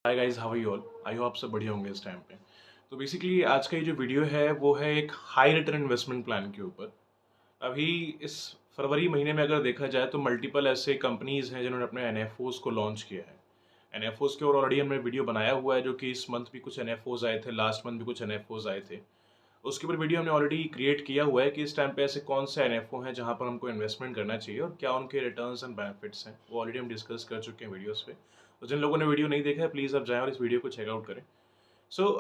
Hi guys, how are you all. I hope आप सब बढ़िया होंगे इस टाइम पे। तो बेसिकली आज का ये जो वीडियो है वो है एक हाई रिटर्न इन्वेस्टमेंट प्लान के ऊपर। अभी इस फरवरी महीने में अगर देखा जाए तो मल्टीपल ऐसे कंपनीज हैं जिन्होंने अपने एनएफओज को लॉन्च किया है। एनएफओज के ऊपर ऑलरेडी हमने वीडियो बनाया हुआ है, जो कि इस मंथ भी कुछ एनएफओज आए थे, लास्ट मंथ भी कुछ एनएफओज आए थे। उसके ऊपर वीडियो हमने ऑलरेडी क्रिएट किया हुआ है कि इस टाइम पे ऐसे कौन से एनएफओ हैं जहाँ पर हमको इन्वेस्टमेंट करना चाहिए और क्या उनके रिटर्न्स एंड बेनिफिट्स हैं, वो ऑलरेडी हम डिस्कस कर चुके हैं वीडियोस पे। तो जिन लोगों ने वीडियो नहीं देखा है प्लीज़ आप जाएं और इस वीडियो को चेकआउट करें।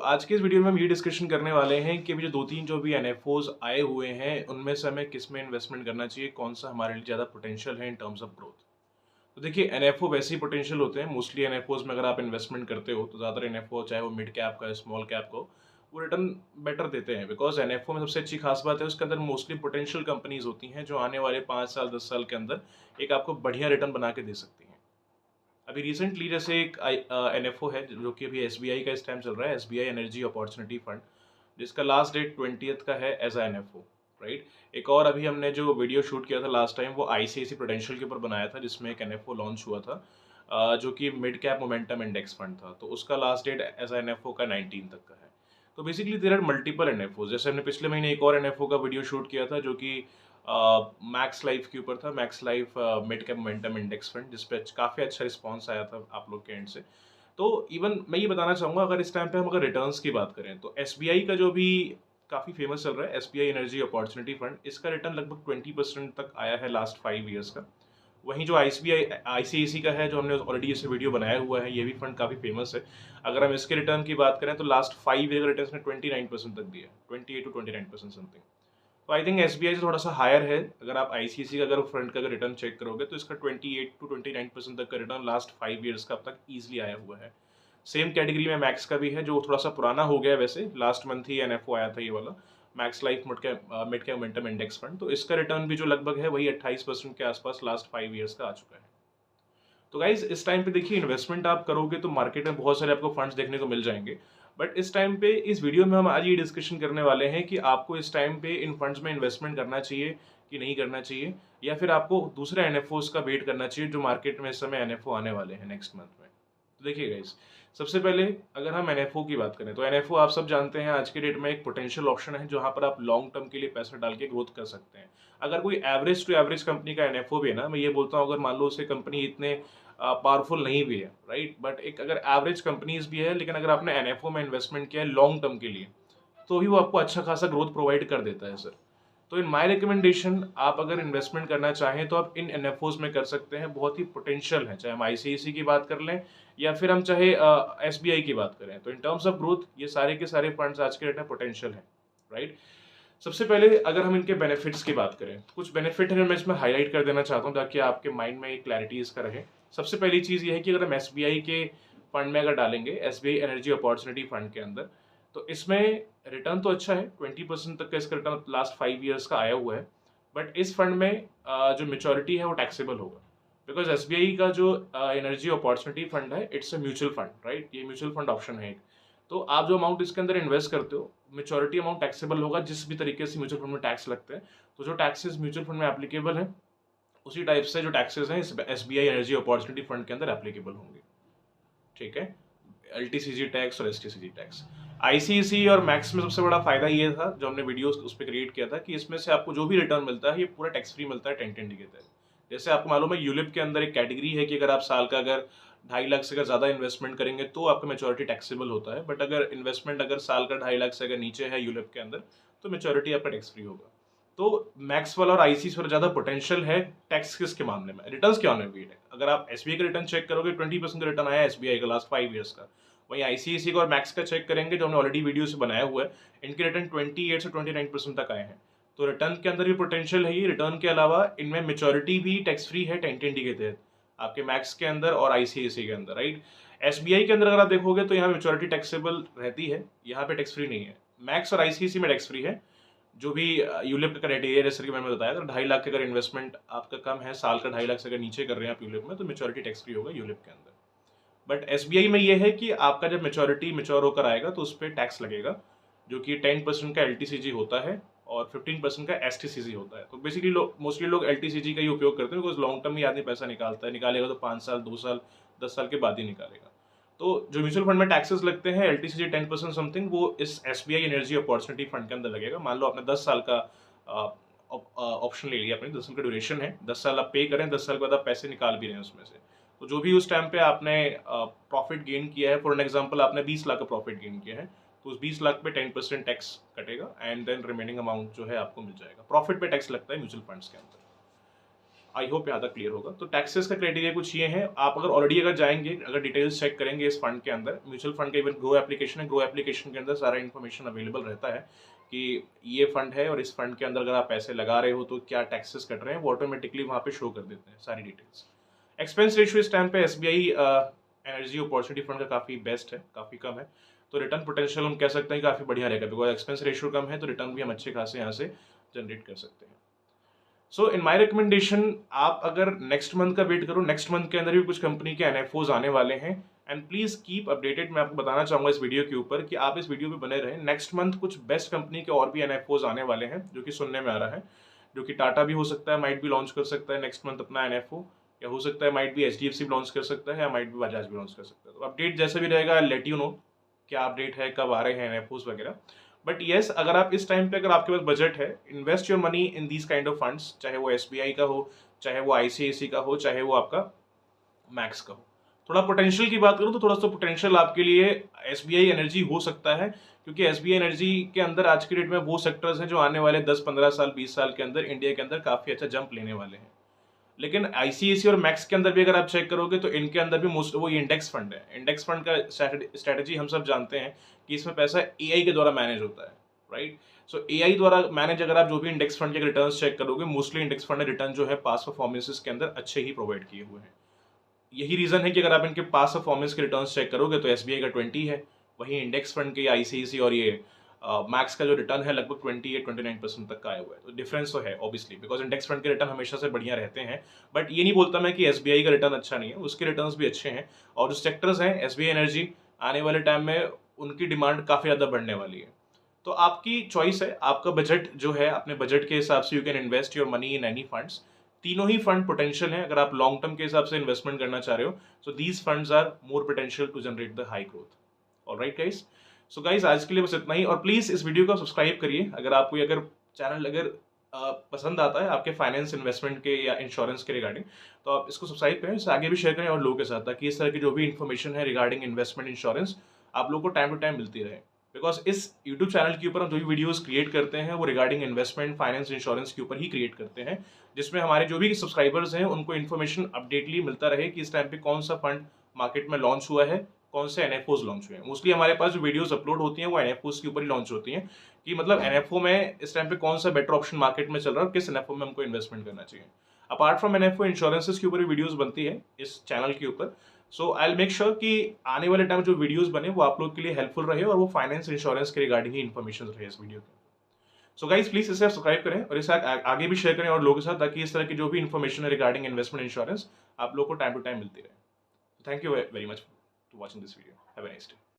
आज के इस वीडियो में हम ये डिस्कशन करने वाले हैं कि अभी जो 2-3 जो भी एनएफओज आए हुए हैं उनमें से हमें किस में इन्वेस्टमेंट करना चाहिए, कौन सा हमारे लिए ज़्यादा पोटेंशियल है इन टर्म्स ऑफ ग्रोथ। तो देखिए, एनएफओ वैसे ही पोटेंशियल होते हैं। मोस्टली एनएफओज में अगर आप इन्वेस्टमेंट करते हो तो ज़्यादातर एनएफओ चाहे वो मिड कैप का स्मॉल कैप का हो, वो रिटर्न बेटर देते हैं। बिकॉज एनएफओ में सबसे अच्छी खास बात है उसके अंदर मोस्टली पोटेंशियल कंपनीज होती हैं जो आने वाले 5 साल 10 साल के अंदर एक आपको बढ़िया रिटर्न बना के दे सकती हैं। अभी रिसेंटली जैसे एक एनएफओ है जो कि अभी एसबीआई का इस टाइम चल रहा है, एसबीआई एनर्जी अपॉर्चुनिटी फंड, जिसका लास्ट डेट 20th का है एज एनएफओ, राइट। एक और अभी हमने जो वीडियो शूट किया था लास्ट टाइम वो आईसीआईसी प्रूडेंशियल के ऊपर बनाया था, जिसमें एक एनएफओ लॉन्च हुआ था, जो कि mid cap momentum index fund था। तो उसका लास्ट डेट एज एनएफओ का 19 तक का है। तो basically there are multiple NFO. जैसे हमने पिछले महीने एक और एनएफओ का वीडियो शूट किया था जो कि मैक्स लाइफ के ऊपर था, max life mid cap momentum index fund, जिस पे काफ़ी अच्छा रिस्पॉन्स आया था आप लोग के एंड से। तो इवन मैं ये बताना चाहूँगा, अगर इस टाइम पे हम अगर रिटर्न्स की बात करें तो एसबीआई का जो भी काफ़ी फेमस चल रहा है, एसबीआई एनर्जी अपॉर्चुनिटी फंड, इसका रिटर्न लगभग 20% तक आया है लास्ट 5 ईयर्स का। वहीं जो आईसीबीआई आईसीआईसी का है, जो हमने ऑलरेडी इसे वीडियो बनाया हुआ है, ये भी फंड काफ़ी फेमस है। अगर हम इसके रिटर्न की बात करें तो लास्ट 5 ईयर का रिटर्न ने 29% तक दिया है, 28 to 29% समथिंग। तो आई थिंक एसबीआई से थोड़ा सा हायर है। अगर आप आईसीआईसी का अगर फ्रंट का अगर रिटर्न चेक करोगे तो इसका 28 to 29% तक का रिटर्न लास्ट 5 ईयर्स का अब तक ईजिली आया हुआ है। सेम कैटेगरी में मैक्स का भी है, जो थोड़ा सा पुराना हो गया है, वैसे लास्ट मंथ ही एनएफओ आया था ये वाला, max life mid cap momentum index fund. तो इसका रिटर्न भी जो लगभग है वही 28% के आसपास लास्ट 5 ईयर्स का आ चुका है। तो गाइज इस टाइम पे देखिए, इन्वेस्टमेंट आप करोगे तो मार्केट में बहुत सारे आपको फंड्स देखने को मिल जाएंगे। बट इस टाइम पे इस वीडियो में हम आज ये डिस्कशन करने वाले हैं कि आपको इस टाइम पे इन फंड्स में इन्वेस्टमेंट करना चाहिए कि नहीं करना चाहिए, या फिर आपको दूसरे एनएफओस का वेट करना चाहिए जो मार्केट में इस समय एनएफओ आने वाले हैं नेक्स्ट मंथ में। तो देखिए गाइज, सबसे पहले अगर हम एनएफओ की बात करें तो एनएफओ आप सब जानते हैं आज के डेट में एक पोटेंशियल ऑप्शन है जहां पर आप लॉन्ग टर्म के लिए पैसा डाल के ग्रोथ कर सकते हैं। अगर कोई एवरेज टू एवरेज कंपनी का एनएफओ भी है ना, मैं ये बोलता हूँ, अगर मान लो उसे कंपनी इतने पावरफुल नहीं भी है, राइट, बट एक अगर एवरेज कंपनीज भी है, लेकिन अगर आपने एनएफओ में इन्वेस्टमेंट किया है लॉन्ग टर्म के लिए तो भी वो आपको अच्छा खासा ग्रोथ प्रोवाइड कर देता है सर। तो इन माय रिकमेंडेशन, आप अगर इन्वेस्टमेंट करना चाहें तो आप इन एनएफओज में कर सकते हैं, बहुत ही पोटेंशियल है। चाहे हम आईसीआईसी की बात कर लें या फिर हम चाहे एसबीआई की बात करें, तो इन टर्म्स ऑफ ग्रोथ ये सारे के सारे फंड्स आज के डेट में पोटेंशियल है, राइट। सबसे पहले अगर हम इनके बेनिफिट्स की बात करें, कुछ बेनिफिट है मैं इसमें हाईलाइट कर देना चाहता हूँ ताकि आपके माइंड में एक क्लैरिटी इसका रहे। सबसे पहली चीज़ ये है कि अगर हम एसबीआई के फंड में अगर डालेंगे, एसबीआई एनर्जी अपॉर्चुनिटी फंड के अंदर, तो इसमें रिटर्न तो अच्छा है, 20% तक का इसका रिटर्न लास्ट 5 ईयर्स का आया हुआ है। बट इस फंड में जो मेच्योरिटी है वो टैक्सेबल होगा, बिकॉज एसबीआई का जो एनर्जी अपॉर्चुनिटी फंड है it's a mutual fund, right. ये म्यूचुअल फंड ऑप्शन है एक। तो आप जो अमाउंट इसके अंदर इन्वेस्ट करते हो, मेच्योरिटी अमाउंट टैक्सेबल होगा, जिस भी तरीके से म्यूचुअल फंड में टैक्स लगते हैं। तो जो टैक्सेस म्यूचुअल फंड में एप्लीकेबल है उसी टाइप से जो टैक्सेस हैं इस एसबीआई एनर्जी अपॉर्चुनिटी फंड के अंदर एप्लीकेबल होंगे, ठीक है। एलटीसीजी टैक्स और एसटीसीजी टैक्स। आईसीआईसी और मैक्स में सबसे बड़ा फायदा ये था, जो हमने वीडियोस उस पर क्रिएट किया था, कि इसमें से आपको जो भी रिटर्न मिलता है ये पूरा टैक्स फ्री मिलता है 10-10 के तहत। जैसे आपको मालूम है यूलिप के अंदर एक कैटेगरी है कि अगर आप साल का अगर 2.5 लाख से अगर ज़्यादा इन्वेस्टमेंट करेंगे तो आपका मेच्योरिटी टैक्सेबल होता है। बट अगर इन्वेस्टमेंट अगर साल का 2.5 लाख से अगर नीचे है यूलिप के अंदर तो मेच्योरिटी आपका टैक्स फ्री होगा। तो मैक्स वाला और आईसी वाला ज़्यादा पोटेंशियल है टैक्स के मामले में, रिटर्न के मामले में भी है। अगर आप एसबीआई का रिटर्न चेक करोगे 20% का रिटर्न आया एसबीआई का लास्ट 5 ईयर्स का। वहीं आईसीआईसी का और मैक्स का चेक करेंगे, जो हमने ऑलरेडी वीडियो से बनाया हुआ है, इनके रिटर्न 28 से 29% तक आए हैं। तो रिटर्न के अंदर भी पोटेंशियल है। ये रिटर्न के अलावा इनमें मेच्योरिटी भी टैक्स फ्री है 10-10 के तहत, आपके मैक्स के अंदर और आईसीआईसी के अंदर, राइट। एसबीआई के अंदर अगर आप देखोगे तो यहाँ मेच्योरिटी टैक्सेबल रहती है, यहाँ पे टैक्स फ्री नहीं है। मैक्स और आईसीआईसी में टैक्स फ्री है। जो भी यूलिप का क्राइटेरिया जैसे कि मैंने बताया, तो 2.5 लाख के अगर इन्वेस्टमेंट आपका कम है, साल का 2.5 लाख से अगर नीचे कर रहे हैं आप यूलिप में, तो मेच्योरिटी टैक्स फ्री होगा यूलिप के अंदर। बट एसबीआई में ये है कि आपका जब मेच्योरिटी मेच्योर होकर आएगा तो उस पर टैक्स लगेगा, जो कि 10% का एलटीसीजी होता है और 15% का एसटीसीजी होता है। तो बेसिकली मोस्टली लोग एलटीसीजी का ही उपयोग करते हैं, बिकॉज लॉन्ग टर्म ही आदमी पैसा निकालता है, निकालेगा तो 5 साल 2 साल 10 साल के बाद ही निकालेगा। तो जो म्यूचुअल फंड में टैक्सेस लगते हैं LTCG 10% समथिंग, वो इस SBI एनर्जी अपॉर्चुनिटी फंड के अंदर लगेगा। मान लो आपने 10 साल का ऑप्शन ले लिया, अपने 10 साल का ड्यूरेशन है, 10 साल आप पे करें, 10 साल के बाद आप पैसे निकाल भी रहे हैं उसमें से, तो जो भी उस टाइम पे आपने प्रॉफिट गेन किया है, फॉर एन एग्जाम्पल आपने 20 लाख का प्रॉफिट गेन किया है, तो उस 20 लाख पे 10% टैक्स कटेगा एंड देन रिमेनिंग अमाउंट जो है आपको मिल जाएगा। प्रॉफिट पे टैक्स लगता है म्यूचुअल फंड्स के अंदर। आई होप यहाँ तक क्लियर होगा। तो टैक्सेस का क्राइटेरिया कुछ ये है। आप अगर ऑलरेडी अगर जाएंगे, अगर डिटेल्स चेक करेंगे इस फंड के अंदर, म्यूचुअल फंड का इवन ग्रो एप्लीकेशन है, ग्रो एप्लीकेशन के अंदर सारा इन्फॉर्मेशन अवेलेबल रहता है कि ये फंड है और इस फंड के अंदर अगर आप पैसे लगा रहे हो तो क्या टैक्सेस कट रहे हैं, वो ऑटोमेटिकली वहाँ पे शो कर देते हैं सारी डिटेल्स। एक्सपेंस रेशियो इस टाइम पे SBI एनर्जी अपॉर्चुनिटी फंड का काफ़ी बेस्ट है, काफ़ी कम है, तो रिटर्न पोटेंशियल हम कह सकते हैं काफ़ी बढ़िया रहेगा, बिकॉज एक्सपेंस रेशियो कम है तो रिटर्न भी हम अच्छे खासे यहाँ से जनरेट कर सकते हैं। सो इन माय रिकमेंडेशन, आप अगर नेक्स्ट मंथ का वेट करो, नेक्स्ट मंथ के अंदर भी कुछ कंपनी के NFOs आने वाले हैं, एंड प्लीज कीप अपडेटेड। मैं आपको बताना चाहूंगा इस वीडियो के ऊपर कि आप इस वीडियो पे बने रहें। नेक्स्ट मंथ कुछ बेस्ट कंपनी के और भी NFOs आने वाले हैं, जो कि सुनने में आ रहा है, जो कि टाटा भी हो सकता है, माइट भी लॉन्च कर सकता है नेक्स्ट मंथ अपना NFO, या हो सकता है माइट भी HDFC भी लॉन्च कर सकता है, या माइट भी बजाज भी लॉन्च कर सकता है। तो अपडेट जैसे भी रहेगा, लेट यू नो क्या अपडेट है, कब आ रहे हैं NFOs वगैरह। बट येस, अगर आप इस टाइम पे, अगर आपके पास बजट है, invest your money in these kind of funds, चाहे वो SBI का हो, चाहे वो ICICI का हो, चाहे वो आपका मैक्स का हो। थोड़ा पोटेंशियल की बात करूं तो थोड़ा सा पोटेंशियल आपके लिए SBI एनर्जी हो सकता है, क्योंकि SBI एनर्जी के अंदर आज के डेट में वो सेक्टर्स हैं जो आने वाले 10-15 साल 20 साल के अंदर इंडिया के अंदर काफी अच्छा जंप लेने वाले हैं। लेकिन ICICI और मैक्स के अंदर भी अगर आप चेक करोगे तो इनके अंदर भी मोस्ट वो इंडेक्स फंड है। इंडेक्स फंड का स्ट्रेटेजी हम सब जानते हैं कि इसमें पैसा AI के द्वारा मैनेज होता है, राइट। सो AI द्वारा मैनेज, अगर आप जो भी इंडेक्स फंड के रिटर्न्स चेक करोगे, मोस्टली इंडेक्स फंड रिटर्न जो है पास परफॉर्मेंसेस के अंदर अच्छे ही प्रोवाइड किए हुए हैं। यही रीजन है कि अगर आप इनके पास परफॉर्मेंस के रिटर्न्स चेक करोगे तो SBI का 20 है, वहीं इंडेक्स फंड के ICICI और ये मैक्स का जो रिटर्न है लगभग 28-29% तक का आया हुआ है। तो डिफरेंस तो है ऑब्वियसली, बिकॉज इंडेक्स फंड के रिटर्न हमेशा से बढ़िया रहते हैं। बट ये नहीं बोलता मैं कि SBI का रिटर्न अच्छा नहीं है, उसके रिटर्न्स भी अच्छे हैं। और जो सेक्टर्स हैं SBI एनर्जी, आने वाले टाइम में उनकी डिमांड काफ़ी ज़्यादा बढ़ने वाली है। तो आपकी चॉइस है, आपका बजट जो है, अपने बजट के हिसाब से you can invest your money in any funds. तीनों ही फंड पोटेंशियल हैं अगर आप लॉन्ग टर्म के हिसाब से इन्वेस्टमेंट करना चाह रहे हो। So these funds are more potential to generate the high growth. Alright guys, so guys आज के लिए बस इतना ही। और प्लीज इस वीडियो को सब्सक्राइब करिए अगर आपको अगर चैनल अगर पसंद आता है आपके फाइनेंस इन्वेस्टमेंट के या इंश्योरेंस के रिगार्डिंग, तो आप इसको सब्सक्राइब करें, इसे आगे भी शेयर करें और लोगों के साथ, ताकि इस तरह की जो भी इन्फॉर्मेशन है रिगार्डिंग इन्वेस्टमेंट इंश्योरेंस आप लोगों को टाइम टू टाइम मिलती रहे। बिकॉज इस यूट्यूब चैनल के ऊपर हम जो भी वीडियोस क्रिएट करते हैं वो रिगार्डिंग इन्वेस्टमेंट, फाइनेंस, इंश्योरेंस के ऊपर ही क्रिएट करते हैं, जिसमें हमारे जो भी सब्सक्राइबर्स हैं उनको इन्फॉर्मेशन अपडेटली मिलता रहे कि इस टाइम पे कौन सा फंड मार्केट में लॉन्च हुआ है, कौन से NFOs लॉन्च हुए हैं। मोस्टली हमारे पास जो वीडियोस अपलोड होती हैं वो NFOs के ऊपर ही लॉन्च होती हैं, कि मतलब NFO में इस टाइम पे कौन सा बेटर ऑप्शन मार्केट में चल रहा है और किस NFO में हमको इन्वेस्टमेंट करना चाहिए। अपार्ट फ्रॉम NFO, इंश्योरेंसेस के ऊपर भी वीडियोस बनती है इस चैनल के ऊपर। सो आई विल मेक श्योर कि आने वाले टाइम जो वीडियोस बने वो आप लोग के लिए हेल्पफुल रहे और वो फाइनेंस इंश्योरेंस के रिगार्डिंग ही इन्फॉर्मेशन रहे इस वीडियो के। सो गाइस प्लीज इसे सब्सक्राइब करें और इसे आगे भी शेयर करें और लोगों के साथ, ताकि इस तरह की जो भी इन्फॉर्मेशन है रिगार्डिंग इन्वेस्टमेंट इंश्योरेंस आप लोग को टाइम टू टाइम मिलती रहे। Thank you very much for watching this video. Have a nice day.